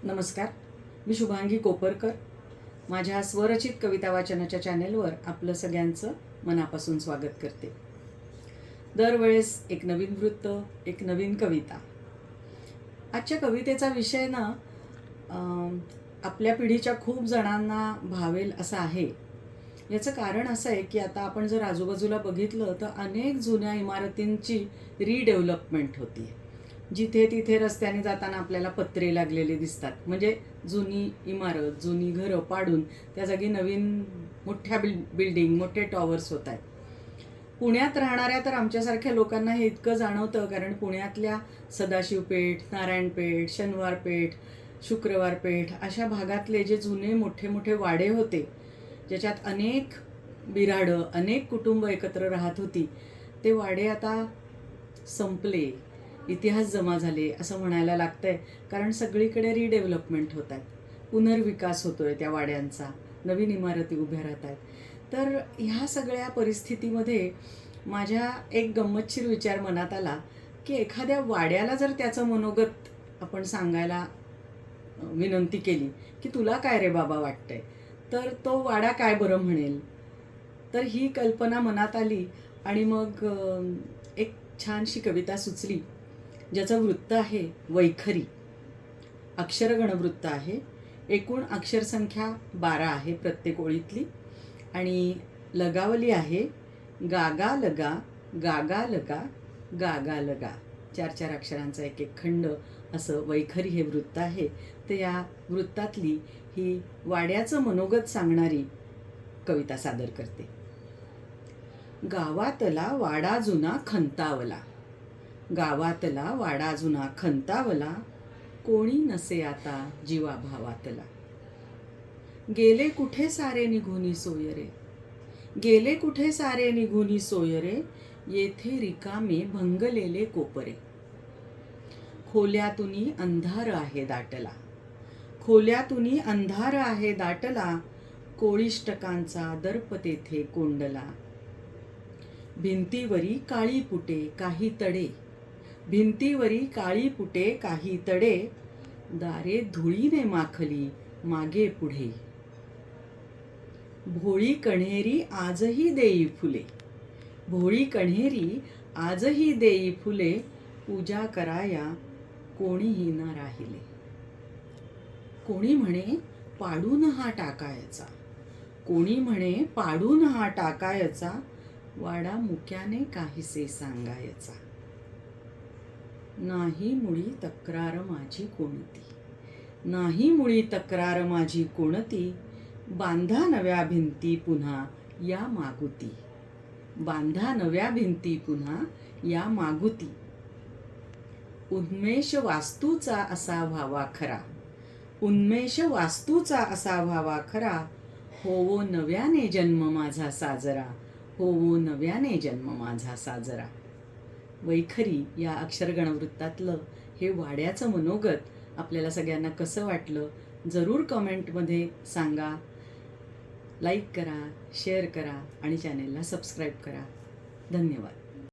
नमस्कार, मी शुभांगी कोपरकर. माझ्या स्वरचित कविता वाचनाच्या चॅनेलवर आपलं सगळ्यांचं मनापासून स्वागत करते. दरवेळेस एक नवीन वृत्त, एक नवीन कविता. आजच्या कवितेचा विषय ना आपल्या पिढीच्या खूप जणांना भावेल असा आहे. याचं कारण असं आहे की आता आपण जर आजूबाजूला बघितलं तर अनेक जुन्या इमारतींची रिडेव्हलपमेंट होती आहे. जिथे तिथे रस्त्याने जाताना आपल्याला पत्रे लागलेले दिसतात. म्हणजे जुनी इमारत, जुनी घरं पाडून त्या जागी नवीन मोठ्या बिल्डिंग, मोठे टॉवर्स होत आहेत. पुण्यात राहणाऱ्या तर आमच्यासारख्या लोकांना हे इतकं जाणवतं, कारण पुण्यातल्या सदाशिवपेठ, नारायणपेठ, शनिवारपेठ, शुक्रवारपेठ अशा भागातले जे जुने मोठे मोठे वाडे होते, ज्याच्यात अनेक बिऱ्हाडं, अनेक कुटुंब एकत्र राहत होती, ते वाडे आता संपले, इतिहास जमा झाले असं म्हणायला लागतंय. कारण सगळीकडे रिडेव्हलपमेंट होत आहेत, पुनर्विकास होतोय त्या वाड्यांचा, नवीन इमारती उभ्या राहत आहेत. तर ह्या सगळ्या परिस्थितीमध्ये माझ्या एक गंमतशीर विचार मनात आला की एखाद्या वाड्याला जर त्याचं मनोगत आपण सांगायला विनंती केली की तुला काय रे बाबा वाटतंय, तर तो वाडा काय बरं म्हणेल. तर ही कल्पना मनात आली आणि मग एक छानशी कविता सुचली, ज्याचं वृत्त आहे वैखरी. अक्षरगण वृत्त आहे. एकूण अक्षरसंख्या 12 आहे प्रत्येक ओळीतली. आणि लगावली आहे गागा लगा, गागा लगा, गागा लगा. 4 अक्षरांचा एक एक खंड असं वैखरी हे वृत्त आहे. तर या वृत्तातली ही वाड्याचं मनोगत सांगणारी कविता सादर करते. गावातला वाडा जुना खंतावला, गावातला वाडा जुना खंतावला, कोणी नसे आता जीवाभावातला. गेले कुठे सारे निघूनी सोय रे, गेले कुठे सारे निघूनी सोय रे, येथे रिकामे भंगलेले कोपरे. खोल्यातुनी अंधार आहे दाटला, खोल्यातुनी अंधार आहे दाटला, कोळिष्टकांचा दर्प तेथे कोंडला. भिंतीवरी काळी पुटे काही तडे, भिंतीवरी काळी पुटे काही तडे, दारे धुळीने माखली मागे पुढे. भोळी कण्हेरी आजही देई फुले, भोळी कण्हेरी आजही देई फुले, पूजा कराया कोणीही न राहिले. कोणी म्हणे पाडून हा टाकायचा, कोणी म्हणे पाडून हा टाकायचा, वाडा मुक्याने काहीसे सांगायचा. नाही मुळी तक्रार माझी कोणती, नाही मुळी तक्रार माझी कोणती, बांधा नव्या भिंती पुन्हा या मागुती, बांधा नव्या भिंती पुन्हा या मागुती. उन्मेष वास्तूचा असा व्हावा खरा, उन्मेष वास्तूचा असा व्हावा खरा, होवो नव्याने जन्म माझा साजरा, होवो नव्याने जन्म माझा साजरा. वैखरी या अक्षरगण वृत्तातलं हे वाड्याचं मनोगत आपल्याला सगळ्यांना कसं वाटलं जरूर कमेंटमध्ये सांगा. लाईक करा, शेअर करा आणि चॅनेलला सबस्क्राईब करा. धन्यवाद.